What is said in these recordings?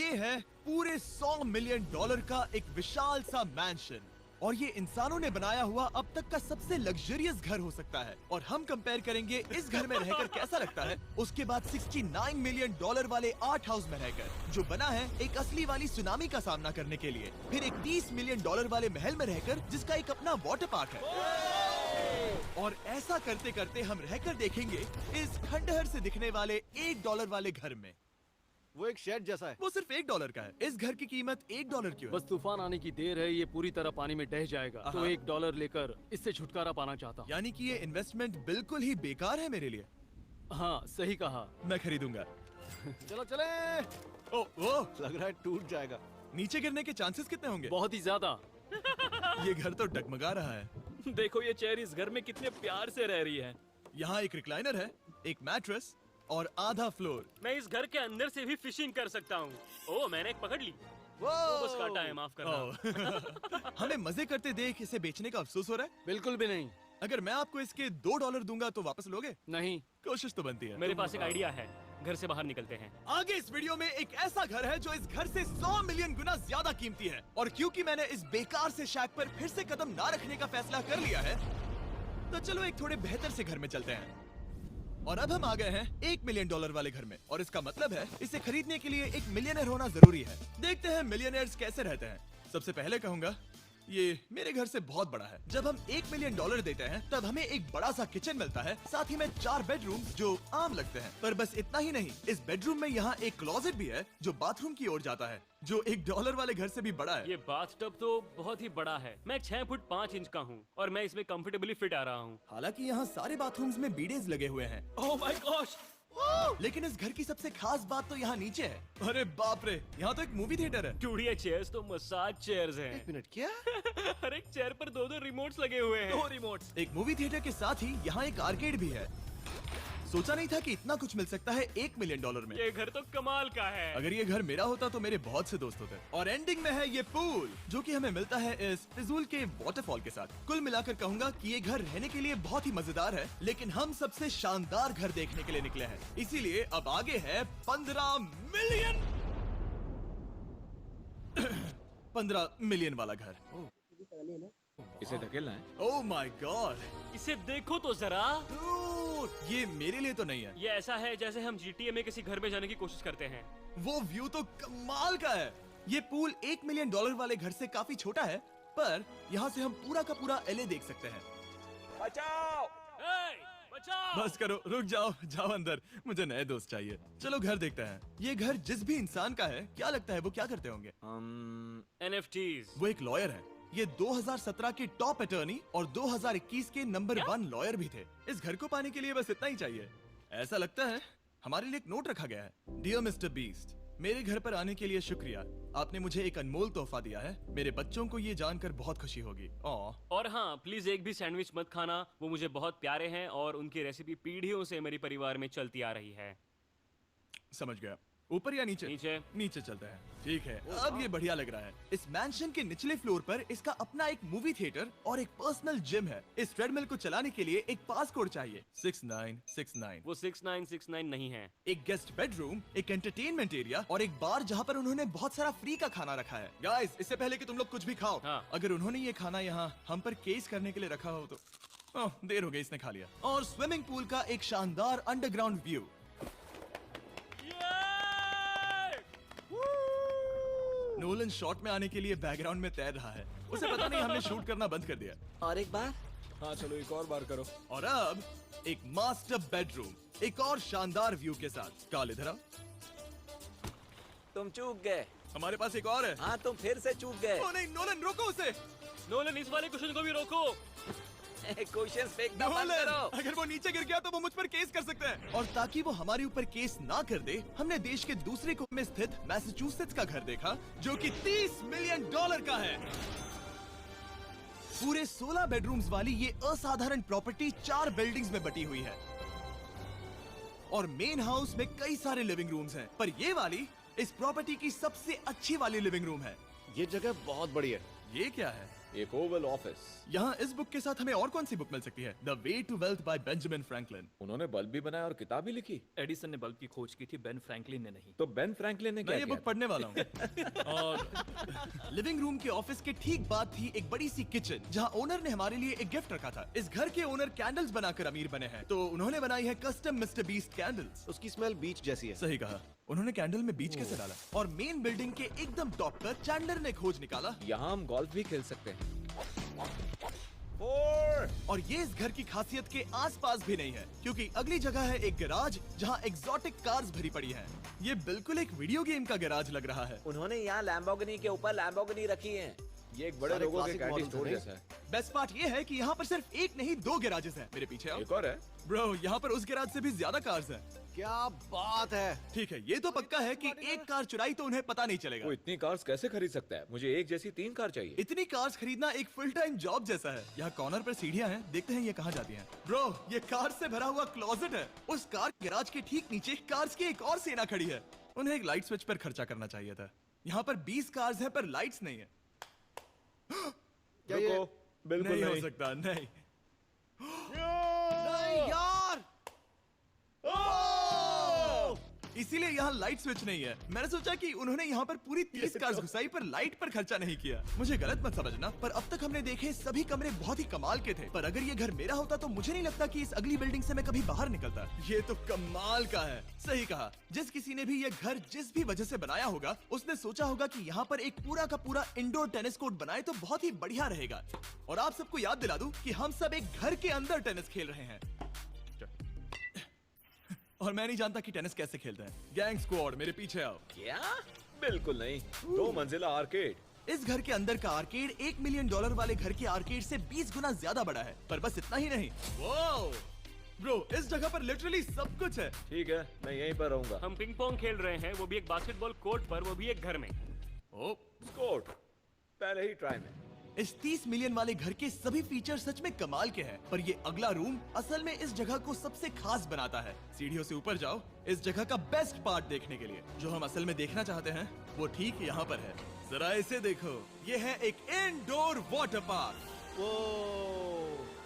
ये है पूरे $100 मिलियन का एक विशाल सा मैंशन, और ये इंसानों ने बनाया हुआ अब तक का सबसे लग्जरियस घर हो सकता है। और हम कंपेयर करेंगे इस घर में रहकर कैसा लगता है उसके बाद $69 मिलियन वाले आर्ट हाउस में रहकर, जो बना है एक असली वाली सुनामी का सामना करने के लिए। फिर एक $30 मिलियन वाले महल में रहकर जिसका एक अपना वाटर पार्क है। और ऐसा करते करते हम रहकर देखेंगे इस खंडहर से दिखने वाले $1 वाले घर में। वो एक शेड जैसा है। वो सिर्फ $1 का है। इस घर की कीमत $1 क्यों है? बस तूफान आने की देर है, ये पूरी तरह पानी में ढह जाएगा, तो $1 लेकर इससे छुटकारा पाना चाहता हूँ। यानी कि ये इन्वेस्टमेंट बिल्कुल ही बेकार है मेरे लिए। हाँ, सही कहा। मैं खरीदूंगा। चलो चले। ओ, लग रहा है टूट जाएगा। नीचे गिरने के चांसेस कितने होंगे? बहुत ही ज्यादा। ये घर तो डगमगा रहा है। देखो ये चेयर इस घर में कितने प्यार से रह रही है। यहाँ एक रिक्लाइनर है, एक मैट्रेस और आधा फ्लोर। मैं इस घर के अंदर से भी फिशिंग कर सकता हूँ। ओह, मैंने एक पकड़ ली। वो बस काटा है, माफ करना। हमें मजे करते देख इसे बेचने का अफसोस हो रहा है? बिल्कुल भी नहीं। अगर मैं आपको इसके $2 दूंगा तो वापस लोगे? नहीं। कोशिश तो बनती है। मेरे पास एक आइडिया है, घर से बाहर निकलते हैं। आगे इस वीडियो में एक ऐसा घर है जो इस घर से 100 मिलियन गुना ज्यादा कीमती है, और क्योंकि मैंने इस बेकार से शैक पर फिर से कदम ना रखने का फैसला कर लिया है, तो चलो एक थोड़े बेहतर से घर में चलते हैं। और अब हम आ गए हैं $1 मिलियन वाले घर में, और इसका मतलब है इसे खरीदने के लिए एक मिलियनर होना जरूरी है। देखते हैं मिलियनर्स कैसे रहते हैं। सबसे पहले कहूंगा ये मेरे घर से बहुत बड़ा है। जब हम $1 मिलियन देते हैं तब हमें एक बड़ा सा किचन मिलता है, साथ ही में 4 बेडरूम जो आम लगते हैं। पर बस इतना ही नहीं, इस बेडरूम में यहाँ एक क्लोजेट भी है जो बाथरूम की ओर जाता है, जो $1 वाले घर से भी बड़ा है। ये बाथटब तो बहुत ही बड़ा है। मैं 6 फुट 5 इंच का हूँ और मैं इसमें कंफर्टेबली फिट आ रहा हूँ। हालांकि यहाँ सारे बाथरूम्स में बीडेज लगे हुए हैं। Oh my gosh! लेकिन इस घर की सबसे खास बात तो यहाँ नीचे है। अरे बाप रे, यहाँ तो एक मूवी थिएटर है। टूडी चेयर्स तो मसाज चेयर्स हैं। 1 मिनट, क्या? हर एक चेयर पर 2-2 रिमोट्स लगे हुए हैं। 2 रिमोट्स। एक मूवी थिएटर के साथ ही यहाँ एक आर्केड भी है। सोचा नहीं था कि इतना कुछ मिल सकता है $1 मिलियन में। ये घर तो कमाल का है। अगर ये घर मेरा होता तो मेरे बहुत से दोस्त होते। और एंडिंग में है ये पूल, जो कि हमें मिलता है इस फिजूल के वाटरफॉल के साथ। कुल मिलाकर कहूंगा कि ये घर रहने के लिए बहुत ही मजेदार है, लेकिन हम सबसे शानदार घर देखने के लिए निकले हैं, इसीलिए अब आगे है 15 मिलियन 15 मिलियन वाला घर। इसे धकेलना है। ओह माय गॉड, इसे देखो तो जरा। ये मेरे लिए तो नहीं है। ये ऐसा है जैसे हम GTA में किसी घर में जाने की कोशिश करते हैं। वो व्यू तो कमाल का है। ये पूल $1 मिलियन वाले घर से काफी छोटा है, पर यहाँ से हम पूरा का पूरा LA देख सकते हैं। बचाओ! बचाओ! बस करो, रुक जाओ, जाओ अंदर, मुझे नए दोस्त चाहिए। चलो घर देखते हैं। ये घर जिस भी इंसान का है, क्या लगता है वो क्या करते होंगे? NFTs। वो एक लॉयर है। ये 2017 के टॉप अटर्नी और 2021 के नंबर 1 लॉयर भी थे। इस घर को पाने के लिए बस इतना ही चाहिए। ऐसा लगता है हमारे लिए एक नोट रखा गया है। डियर मिस्टर बीस्ट, मेरे घर पर आने के लिए शुक्रिया। आपने मुझे एक अनमोल तोहफा दिया है। मेरे बच्चों को ये जानकर बहुत खुशी होगी। और हाँ, प्लीज एक भी सैंडविच मत खाना, वो मुझे बहुत प्यारे हैं और उनकी रेसिपी पीढ़ियों से मेरे परिवार में चलती आ रही है। समझ गया। ऊपर या नीचे? नीचे। नीचे चलते हैं। ठीक है, अब ये बढ़िया लग रहा है। इस मैंशन के निचले फ्लोर पर इसका अपना एक मूवी थिएटर और एक पर्सनल जिम है। इस ट्रेडमिल को चलाने के लिए एक पास कोड चाहिए, 6969। वो 6969 नहीं है। एक गेस्ट बेडरूम, एक एंटरटेनमेंट एरिया और एक बार जहाँ पर उन्होंने बहुत सारा फ्री का खाना रखा है। गाइस, इससे पहले कि तुम लोग कुछ भी खाओ, अगर उन्होंने ये खाना यहाँ हम पर केस करने के लिए रखा हो तो देर हो गई, इसने खा लिया। और स्विमिंग पूल का एक शानदार अंडरग्राउंड व्यू। नोलन शॉट में आने के लिए बैकग्राउंड में तैर रहा है। उसे पता नहीं हमने शूट करना बंद कर दिया। और एक बार? हाँ चलो, एक और बार करो। और अब एक मास्टर बेडरूम, एक और शानदार व्यू के साथ। काल इधर आओ। तुम चूक गए। हमारे पास एक और है। हाँ, तुम फिर से चूक गए। ओ नहीं, नोलन रोको उसे। नोलन, इस वाले क्वेश्चन को भी रोको। क्वेश्चन फेंकना बंद नोलन, करो। अगर वो नीचे गिर गया तो वो मुझ पर केस कर सकते हैं। और ताकि वो हमारे ऊपर केस ना कर दे, हमने देश के दूसरे कोने में स्थित मैसाचुसेट्स का घर देखा, जो कि $30 मिलियन का है। पूरे 16 बेडरूम्स वाली ये असाधारण प्रॉपर्टी 4 बिल्डिंग्स में बटी हुई है। और मेन हाउस में कई सारे लिविंग रूम्स हैं, पर ये वाली इस प्रॉपर्टी की सबसे अच्छी वाली लिविंग रूम है। ये जगह बहुत बड़ी है। ये क्या है? एक ओवल ऑफिस। यहाँ इस बुक के साथ हमें और कौन सी बुक मिल सकती है? The way to wealth by Benjamin Franklin. उन्होंने बल्ब भी बनाया और किताब भी लिखी। एडिसन ने बल्ब की खोज की थी, बेन फ्रैंकलिन ने नहीं। तो बेन फ्रैंकलिन ने मैं क्या ये किया बुक पढ़ने वाला हूँ। और लिविंग रूम के ऑफिस के ठीक बाद थी एक बड़ी सी किचन, जहाँ ओनर ने हमारे लिए एक गिफ्ट रखा था। इस घर के ओनर कैंडल्स बनाकर अमीर बने हैं, तो उन्होंने बनाई है कस्टम मिस्टर बीस्ट कैंडल्स। उसकी स्मेल बीच जैसी है। सही कहा। उन्होंने कैंडल में बीच कैसे डाला? और मेन बिल्डिंग के एकदम टॉप पर चैंडलर ने खोज निकाला। यहाँ हम गोल्फ भी खेल सकते हैं। और ये इस घर की खासियत के आसपास भी नहीं है, क्योंकि अगली जगह है एक गैराज जहाँ एग्जॉटिक कार्स भरी पड़ी हैं। ये बिल्कुल एक वीडियो गेम का गैराज लग रहा है। उन्होंने यहाँ लैम्बोर्गिनी के ऊपर लैम्बोर्गिनी रखी है। ये एक बड़े सारे लोगों के classic कैंडी models स्टोर हैं। जैसा है। बेस्ट पार्ट ये है कि यहाँ पर सिर्फ एक नहीं 2 गैराजेस हैं। मेरे पीछे आओ। एक और है। ब्रो, यहाँ पर उस गैराज से भी ज्यादा कार्स हैं। क्या बात है। ठीक है, ये तो पक्का है कि एक कार चुराई तो उन्हें पता नहीं चलेगा। वो इतनी कार्स कैसे खरीद सकता है? मुझे एक जैसी 3 कार चाहिए। इतनी कार्स खरीदना एक फुल टाइम जॉब जैसा है। यहाँ कॉर्नर पर सीढ़ियाँ हैं, देखते हैं ये कहाँ जाती हैं। ब्रो, ये कार से भरा हुआ क्लोजेट है। उस कार गैराज के ठीक नीचे कार्स की एक और सेना खड़ी है। उन्हें एक लाइट स्विच पर खर्चा करना चाहिए था। यहाँ पर 20 कार्स हैं पर लाइट्स नहीं है। क्या ये- रुको, बिल्कुल नहीं हो नहीं। सकता, नहीं। नहीं यार। इसीलिए यहाँ लाइट स्विच नहीं है। मैंने सोचा कि उन्होंने यहाँ पर पूरी 30 कार्स घुसाई पर लाइट पर खर्चा नहीं किया। मुझे गलत मत समझना, पर अब तक हमने देखे सभी कमरे बहुत ही कमाल के थे। पर अगर ये घर मेरा होता तो मुझे नहीं लगता कि इस अगली बिल्डिंग से मैं कभी बाहर निकलता। ये तो कमाल का है। सही कहा। जिस किसी ने भी ये घर जिस भी वजह से बनाया होगा, उसने सोचा होगा कि यहाँ पर एक पूरा का पूरा इंडोर टेनिस कोर्ट बनाए तो बहुत ही बढ़िया रहेगा। और आप सबको याद दिला दूं कि हम सब एक घर के अंदर टेनिस खेल रहे हैं। और मैं नहीं जानता कि टेनिस कैसे खेलते हैं। गैंग स्क्वाड, मेरे पीछे आओ। क्या? बिल्कुल नहीं। 2 मंजिला आर्केड। इस घर के अंदर का आर्केड $1 मिलियन वाले घर के आर्केड से 20 गुना ज्यादा बड़ा है। पर बस इतना ही नहीं। वाओ! ब्रो, इस जगह पर लिटरली सब कुछ है। ठीक है, मैं यहीं पर रहूंगा। हम पिंग पोंग खेल रहे हैं, वो भी एक बास्केटबॉल कोर्ट पर, वो भी एक घर में। ओ, स्कोट पहले ही ट्राई में। इस 30 मिलियन वाले घर के सभी फीचर सच में कमाल के हैं। पर ये अगला रूम असल में इस जगह को सबसे खास बनाता है। सीढ़ियों से ऊपर जाओ इस जगह का बेस्ट पार्ट देखने के लिए। जो हम असल में देखना चाहते हैं वो ठीक यहाँ पर है। जरा इसे देखो, ये है एक इंडोर वाटर पार्क। ओ,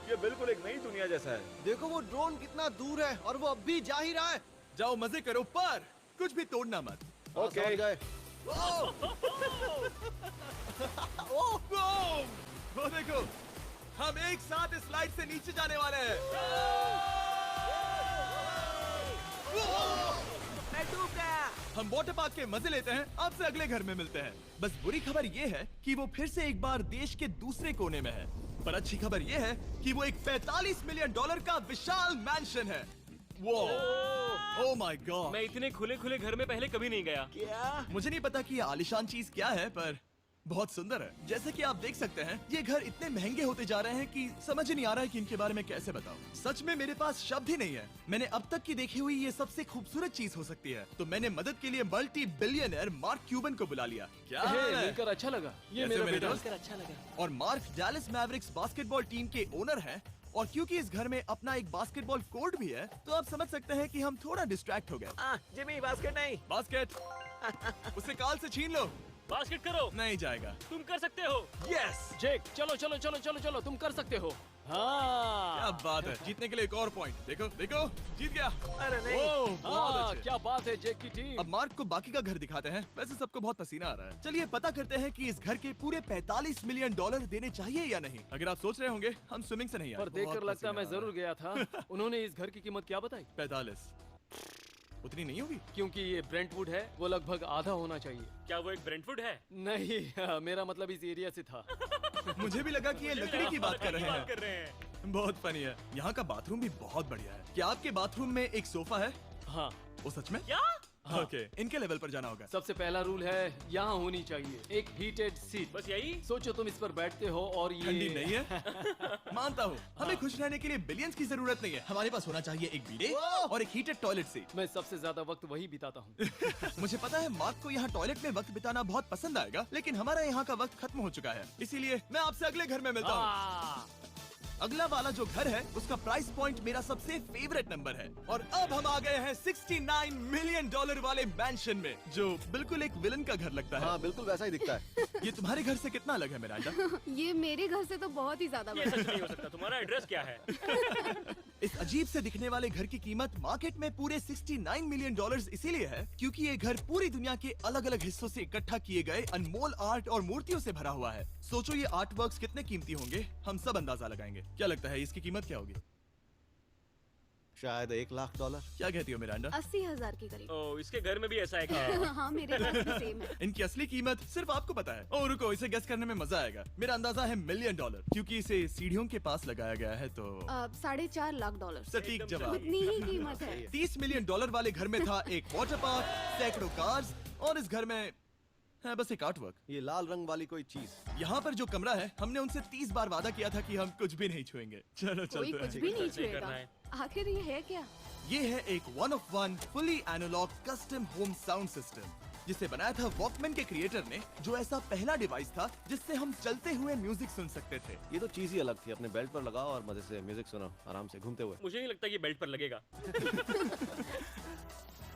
ये बिल्कुल एक नई दुनिया जैसा है। देखो वो ड्रोन कितना दूर है और वो अब भी जा ही रहा है। जाओ मजे करो, पर कुछ भी तोड़ना मत। हाँ, ओके। समझ गए। वो देखो, हम एक साथ इस स्लाइड से नीचे जाने वाले हैं। मैं डूब गया। हम वाटर पार्क के मजे लेते हैं। आपसे अगले घर में मिलते हैं। बस बुरी खबर ये है कि वो फिर से एक बार देश के दूसरे कोने में है। पर अच्छी खबर ये है कि वो एक $45 मिलियन का विशाल मैंशन है। वो ओह माय गॉड। मैं इतने खुले खुले घर में पहले कभी नहीं गया। क्या? मुझे नहीं पता कि ये आलिशान चीज क्या है, पर बहुत सुंदर है। जैसे कि आप देख सकते हैं, ये घर इतने महंगे होते जा रहे हैं कि समझ ही नहीं आ रहा है कि इनके बारे में कैसे बताऊं। सच में मेरे पास शब्द ही नहीं है। मैंने अब तक की देखी हुई ये सबसे खूबसूरत चीज हो सकती है। तो मैंने मदद के लिए मल्टी बिलियनर मार्क क्यूबन को बुला लिया। क्या हे, हाल है? मिलकर अच्छा लगा। ये कैसे मेरा मेरे बेटा। दोस्त? अच्छा लगा। और mark Dallas Mavericks basketball team के ओनर हैं। और क्योंकि इस घर में अपना एक बास्केटबॉल कोर्ट भी है, तो आप समझ सकते हैं कि हम थोड़ा डिस्ट्रैक्ट हो गए। जिमी बास्केट नहीं। बास्केट उसे काल से छीन लो। बास्केट करो, नहीं जाएगा। तुम कर सकते हो। यस, जेक, चलो चलो चलो चलो चलो, तुम कर सकते हो। हाँ, क्या बात है। जीतने के लिए एक और पॉइंट। देखो देखो, जीत गया। अरे नहीं। ओह, बहुत हाँ, अच्छे। क्या बात है जेक की टीम। अब मार्क को बाकी का घर दिखाते हैं। वैसे सबको बहुत पसीना आ रहा है। चलिए पता करते हैं कि इस घर के पूरे $45 मिलियन देने चाहिए या नहीं। अगर आप सोच रहे होंगे हम स्विमिंग से नहीं आए, पर देखकर बहुत लगता है मैं पसीना आ जरूर गया था। उन्होंने इस घर की कीमत क्या बताई? रहा है। 45 उतनी नहीं होगी। क्योंकि ये ब्रेंटवुड है, वो लगभग आधा होना चाहिए। क्या वो एक ब्रेंटफुड है? नहीं, मेरा मतलब इस एरिया से था। मुझे भी लगा कि ये लकड़ी की बात कर रहे बात हैं। कर रहे हैं। बहुत फनी है। यहाँ का बाथरूम भी बहुत बढ़िया है। क्या आपके बाथरूम में एक सोफा है? हाँ, वो सच में? क्या? ओके, इनके लेवल पर जाना होगा। सबसे पहला रूल है यहाँ होनी चाहिए एक हीटेड सीट। बस यही? सोचो तुम इस पर बैठते हो और ये ठंडी नहीं है। मानता हूँ, हमें खुश रहने के लिए बिलियंस की जरूरत नहीं है। हमारे पास होना चाहिए एक बीडे और एक हीटेड टॉयलेट सीट। मैं सबसे ज्यादा वक्त वही बिताता हूँ। मुझे पता है मार्क को यहाँ टॉयलेट में वक्त बिताना बहुत पसंद आएगा, लेकिन हमारा यहाँ का वक्त खत्म हो चुका है। इसीलिए मैं आपसे अगले घर में मिलता हूँ। अगला वाला जो घर है उसका प्राइस पॉइंट मेरा सबसे फेवरेट नंबर है। और अब हम आ गए हैं $69 मिलियन वाले मैंशन में, जो बिल्कुल एक विलन का घर लगता है। हाँ बिल्कुल वैसा ही दिखता है। ये तुम्हारे घर से कितना अलग है मिरांडा? ये मेरे घर से तो बहुत ही ज्यादा ये बड़ा सच नहीं हो सकता। तुम्हारा एड्रेस क्या है? इस अजीब से दिखने वाले घर की कीमत मार्केट में पूरे $69 मिलियन इसीलिए है क्योंकि ये घर पूरी दुनिया के अलग अलग हिस्सों से इकट्ठा किए गए अनमोल आर्ट और मूर्तियों से भरा हुआ है। सोचो ये आर्ट वर्क्स कितने कीमती होंगे, हम सब अंदाजा लगाएंगे। क्या लगता है इसकी कीमत क्या होगी? शायद $1 लाख। क्या कहती हो मिरांडा? 80,000 के करीब। ओ, इसके घर में भी ऐसा है क्या? हाँ मेरे पास भी सेम है। इनकी असली कीमत सिर्फ आपको पता है। और रुको, इसे गेस करने में मजा आएगा। मेरा अंदाजा है $1 मिलियन, क्योंकि इसे सीढ़ियों के पास लगाया गया है तो $4.5 लाख। सटीक जवाब। उतनी ही कीमत है। $30 मिलियन वाले घर में था एक वाटर पार्क, सैकड़ों कार्स और इस घर में है बस एक आर्ट वर्क। ये लाल रंग वाली कोई चीज। यहाँ पर जो कमरा है, हमने उनसे 30 बार वादा किया था कि हम कुछ भी नहीं छुएंगे। चलो कोई चलते कुछ हैं। भी नहीं करना छुएगा। है। आखिर ये है क्या? ये है एक 1 of 1 fully analog custom home sound system, जिसे बनाया था वॉकमैन के क्रिएटर ने, जो ऐसा पहला डिवाइस था जिससे हम चलते हुए म्यूजिक सुन सकते थे। ये तो चीज ही अलग थी। अपने बेल्ट पर लगाओ और मजे से म्यूजिक सुनो आराम से घूमते हुए। मुझे नहीं लगता ये बेल्ट पर लगेगा।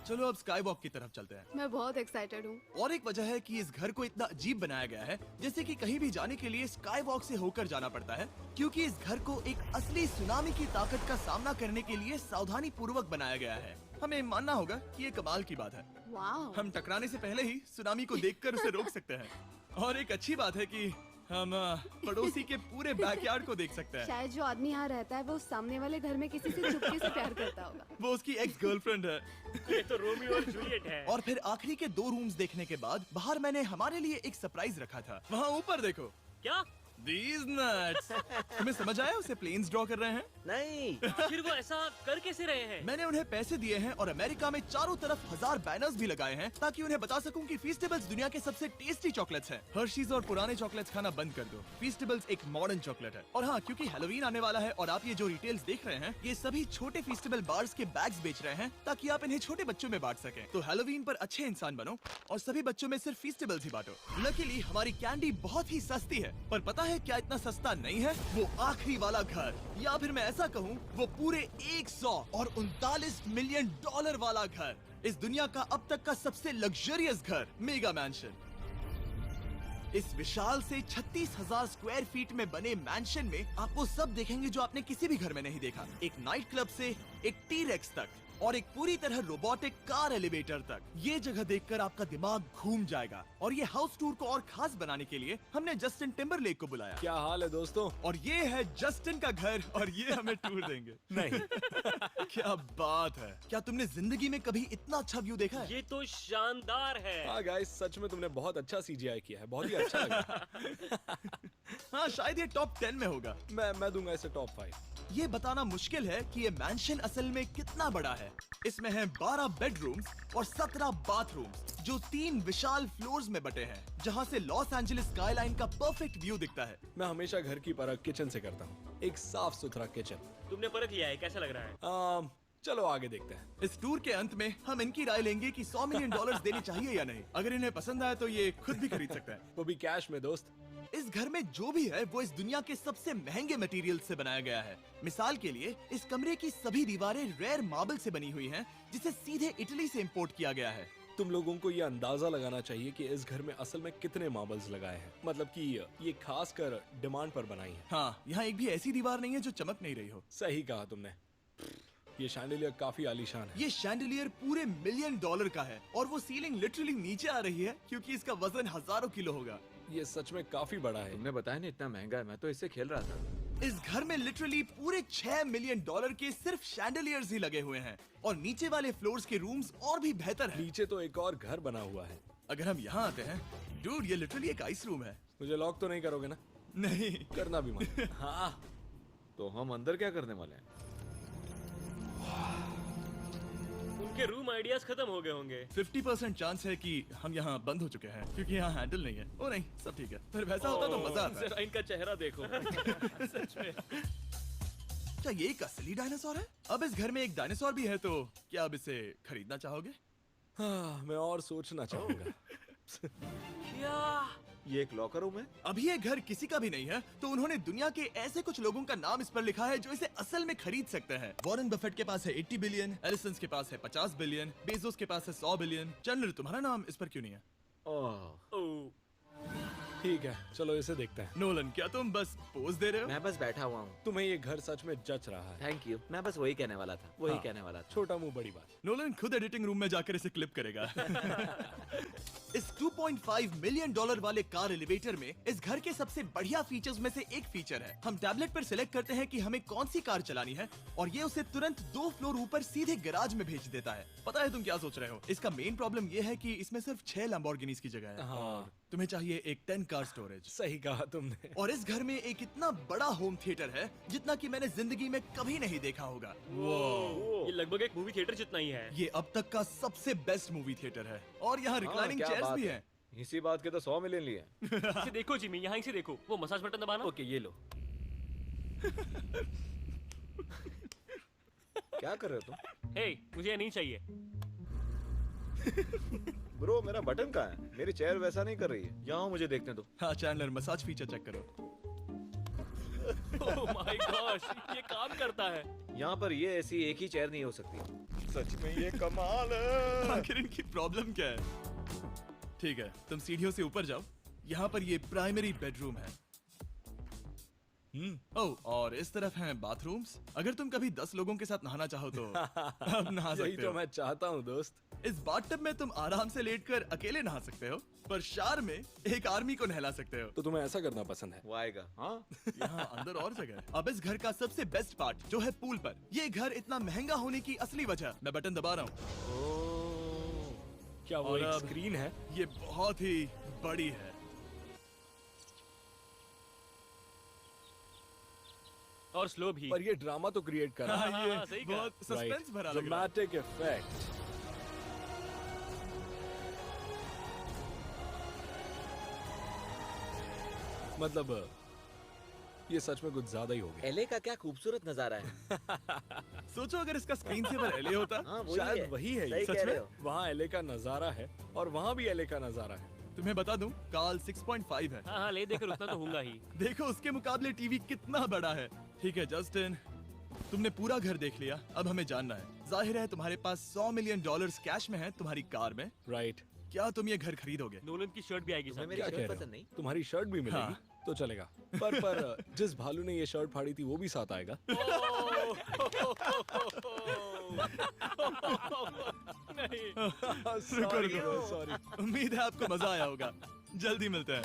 चलो अब स्काई वॉक की तरफ चलते हैं। मैं बहुत एक्साइटेड हूँ। और एक वजह है कि इस घर को इतना अजीब बनाया गया है, जैसे कि कहीं भी जाने के लिए स्काई वॉक से होकर जाना पड़ता है, क्योंकि इस घर को एक असली सुनामी की ताकत का सामना करने के लिए सावधानी पूर्वक बनाया गया है। हमें मानना होगा कि ये कमाल की बात है। वाह। हम टकराने से पहले ही सुनामी को देखकर उसे रोक सकते हैं। और एक अच्छी बात है कि हम पड़ोसी के पूरे बैकयार्ड को देख सकते हैं। शायद जो आदमी यहाँ रहता है वो सामने वाले घर में किसी से चुपके से प्यार करता होगा। वो उसकी एक्स गर्लफ्रेंड है। ये तो रोमियो और जूलियट है। और फिर आखिरी के 2 रूम्स देखने के बाद बाहर मैंने हमारे लिए एक सरप्राइज रखा था। वहाँ ऊपर देखो। क्या? These nuts! तुम्हें समझ आया उसे प्लेन्स ड्रॉ कर रहे हैं? नहीं। फिर वो ऐसा कर कैसे रहे हैं? मैंने उन्हें पैसे दिए हैं और अमेरिका में चारों तरफ 1000 बैनर्स भी लगाए हैं ताकि उन्हें बता सकूं कि फीस्टेबल्स दुनिया के सबसे टेस्टी चॉकलेट्स हैं। हर्शीज और पुराने चॉकलेट्स खाना बंद कर दो। फीस्टेबल्स एक मॉडर्न चॉकलेट है। और हाँ, क्योंकि हैलोवीन आने वाला है और आप ये जो रिटेल्स देख रहे हैं, ये सभी छोटे फीस्टेबल बार्स के बैग्स बेच रहे हैं ताकि आप इन्हें छोटे बच्चों में बांट सकें। तो हैलोवीन पर अच्छे इंसान बनो और सभी बच्चों में सिर्फ फीस्टेबल्स ही बांटो। लकीली हमारी कैंडी बहुत ही सस्ती है, पर पता है क्या इतना सस्ता नहीं है? वो आखिरी वाला घर, या फिर मैं ऐसा कहूँ वो पूरे 139 मिलियन वाला घर। इस दुनिया का अब तक का सबसे लग्जरियस घर, मेगा मैंशन। इस विशाल से 36,000 स्क्वायर फीट में बने मैंशन में आपको सब देखेंगे जो आपने किसी भी घर में नहीं देखा। एक नाइट क्लब से एक टी-रेक्स तक और एक पूरी तरह रोबोटिक कार एलिवेटर तक। ये जगह देखकर आपका दिमाग घूम जाएगा। और ये हाउस टूर को और खास बनाने के लिए हमने जस्टिन टिम्बरलेक को बुलाया। क्या हाल है दोस्तों? और ये है जस्टिन का घर और ये हमें टूर देंगे। नहीं। क्या बात है! क्या तुमने जिंदगी में कभी इतना अच्छा व्यू देखा है? ये तो शानदार है। हाँ गाइस, सच में तुमने बहुत अच्छा CGI किया है। बहुत ही अच्छा लगा। हाँ, शायद ये टॉप 10 में होगा। मैं दूंगा इसे टॉप 5। ये बताना मुश्किल है कि ये मैंशन असल में कितना बड़ा है। इसमें हैं 12 बेडरूम्स और 17 बाथरूम्स, जो 3 विशाल फ्लोर्स में बटे हैं, जहां से लॉस एंजलिस स्काईलाइन का परफेक्ट व्यू दिखता है। मैं हमेशा घर की परख किचन से करता हूँ। एक साफ सुथरा किचन। तुमने परख लिया है, कैसा लग रहा है? चलो आगे देखते हैं। इस टूर के अंत में हम इनकी राय लेंगे कि $100 मिलियन देने चाहिए या नहीं। अगर इन्हें पसंद आए तो ये खुद भी खरीद सकते हैं। वो भी कैश में दोस्त। इस घर में जो भी है वो इस दुनिया के सबसे महंगे मटेरियल से बनाया गया है। मिसाल के लिए इस कमरे की सभी दीवारें रेयर मार्बल से बनी हुई हैं, जिसे सीधे इटली से इंपोर्ट किया गया है। तुम लोगों को ये अंदाजा लगाना चाहिए कि इस घर में असल में कितने मार्बल्स लगाए हैं। मतलब कि ये खास कर डिमांड पर बनाई है। हाँ, यहाँ एक भी ऐसी दीवार नहीं है जो चमक नहीं रही हो। सही कहा तुमने। ये शैंडिलियर काफी आलीशान है। ये शैंडिलियर पूरे $1 मिलियन का है और वो सीलिंग लिटरली नीचे आ रही है क्योंकि इसका वजन हजारों किलो होगा। ये सच में काफी बड़ा है। तुमने बताया ना इतना महंगा है, मैं तो इससे खेल रहा था। इस घर में लिटरली पूरे $6 मिलियन के सिर्फ शैंडिलियर्स ही लगे हुए हैं और नीचे वाले फ्लोर्स के रूम्स और भी बेहतर हैं। नीचे तो एक और घर बना हुआ है। अगर हम यहाँ आते हैं, डूड, ये लिटरली एक आइस रूम है। मुझे लॉक तो नहीं करोगे ना? नहीं करना भी मत। हाँ, तो हम अंदर क्या करने वाले हैं? उनके रूम आइडियाज खत्म हो गए होंगे। 50% चांस है कि हम यहाँ बंद हो चुके हैं क्योंकि यहाँ हैंडल नहीं है। ओ नहीं, सब ठीक है। पर वैसा होता तो मजा आता। जरा इनका चेहरा देखो। सच में। क्या ये एक असली डायनासोर है? अब इस घर में एक डायनासोर भी है, तो क्या अब इसे खरीदना चाहोगे? हाँ, मैं और सोचना चाहूंगा। ये एक लॉकर रूम है? अभी ये घर किसी का भी नहीं है, तो उन्होंने दुनिया के ऐसे कुछ लोगों का नाम इस पर लिखा है जो इसे असल में खरीद सकते हैं। वॉरेन बफेट के पास है 80 बिलियन, एलिसन के पास है 50 बिलियन, बेजोस के पास है 100 बिलियन। चैंडलर, तुम्हारा नाम इस पर क्यों नहीं है? ओह, ठीक है, चलो इसे देखते हैं। नोलन, क्या तुम बस पोज दे रहे हो? मैं बस बैठा हुआ हूँ। तुम्हें ये घर सच में जच रहा है। Thank you. मैं बस वही कहने वाला था, वही हाँ, कहने वाला था। छोटा मुंह बड़ी बात। नोलन खुद एडिटिंग रूम में जाकर इसे क्लिप करेगा। इस 2.5 मिलियन डॉलर वाले कार एलिवेटर में इस घर के सबसे बढ़िया फीचर्स में से एक फीचर है। हम टैबलेट पर सिलेक्ट करते हैं कि हमें कौन सी कार चलानी है और ये उसे तुरंत 2 फ्लोर ऊपर सीधे गैराज में भेज देता है। पता है तुम क्या सोच रहे हो? इसका मेन प्रॉब्लम ये है कि इसमें सिर्फ 6 लैम्बोर्गिनीज की जगह है। हाँ, तुम्हें चाहिए एक 10 कार स्टोरेज। सही कहा तुमने। और इस घर में एक इतना बड़ा होम थिएटर है जितना कि मैंने जिंदगी में कभी नहीं देखा होगा। ये लगभग एक मूवी थिएटर जितना ही है। ये अब तक का सबसे बेस्ट मूवी थिएटर है और यहाँ रिक्लाइनिंग क्या चेयर्स बात भी है। हैं। इसी बात के तो 100 मिलियन लिए। इसे देखो जिमी, यहाँ इसे देखो, वो मसाज बटन दबाना। ओके, ये लो। क्या कर रहे हो तुम? हे, मुझे ये नहीं चाहिए। ब्रो, मेरा बटन कहाँ है? मेरी चेयर वैसा नहीं कर रही है। यहाँ मुझे देखने दो। हाँ चैंडलर, मसाज फीचर चेक करो। ओह माय गॉश, ये काम करता है। यहाँ पर ये ऐसी एक ही चेयर नहीं हो सकती। सच में ये कमाल है। आखिर इनकी प्रॉब्लम क्या है? ठीक है, तुम सीढ़ियों से ऊपर जाओ। यहाँ पर ये प्राइमरी बेडरूम है। ओह, और इस तरफ हैं बाथरूम्स। अगर तुम कभी 10 लोगों के साथ नहाना चाहो तो अब नहा यही सकते तो हो। मैं चाहता हूँ दोस्त। इस बाथटब में तुम आराम से लेटकर अकेले नहा सकते हो, पर शार में एक आर्मी को नहला सकते हो। तो तुम्हें ऐसा करना पसंद है? वो आएगा। हाँ, यहाँ अंदर और जगह है। अब इस घर का सबसे बेस्ट पार्ट जो है पूल पर। ये घर इतना महंगा होने की असली वजह, मैं बटन दबा रहा हूँ। क्या वो और एक अब- स्क्रीन है? ये बहुत ही बड़ी है। और स्लो भी। पर ये ड्रामा तो क्रिएट कर रहा है। हाँ, ये सही कहा। बहुत सस्पेंस भरा लग रहा है। Dramatic effect. मतलब ये सच में कुछ ज्यादा ही हो गया। एलए का क्या खूबसूरत नजारा है। सोचो अगर इसका स्क्रीन सेवर एलए होता। हाँ, वही शायद है। वही है ये। सही सच कह में? रहे हो। वहाँ एलए का नजारा है और वहाँ भी एलए का नजारा है। तुम्हें बता दूं, काल 6.5 है। हाँ हाँ, ले देकर उतना तो होगा ही। देखो उसके मुकाबले टीवी कितना बड़ा है। ठीक है जस्टिन, तुमने पूरा घर देख लिया। अब हमें जानना है, जाहिर है तुम्हारे पास 100 मिलियन डॉलर्स कैश में है तुम्हारी कार में। राइट। क्या तुम ये घर खरीदोगे? नोलन की शर्ट भी आएगी तुम्हें साथ। मेरी क्या कह शर्ट रहे पसंद हो? नहीं? तुम्हारी शर्ट भी मिलेगी हाँ। तो चलेगा। पर जिस भालू ने ये शर्ट फाड़ी थी वो भी साथ आएगा। नहीं। रुको, रुको। सॉरी। उम्मीद है आपको मजा आया होगा। जल्दी मिलते हैं।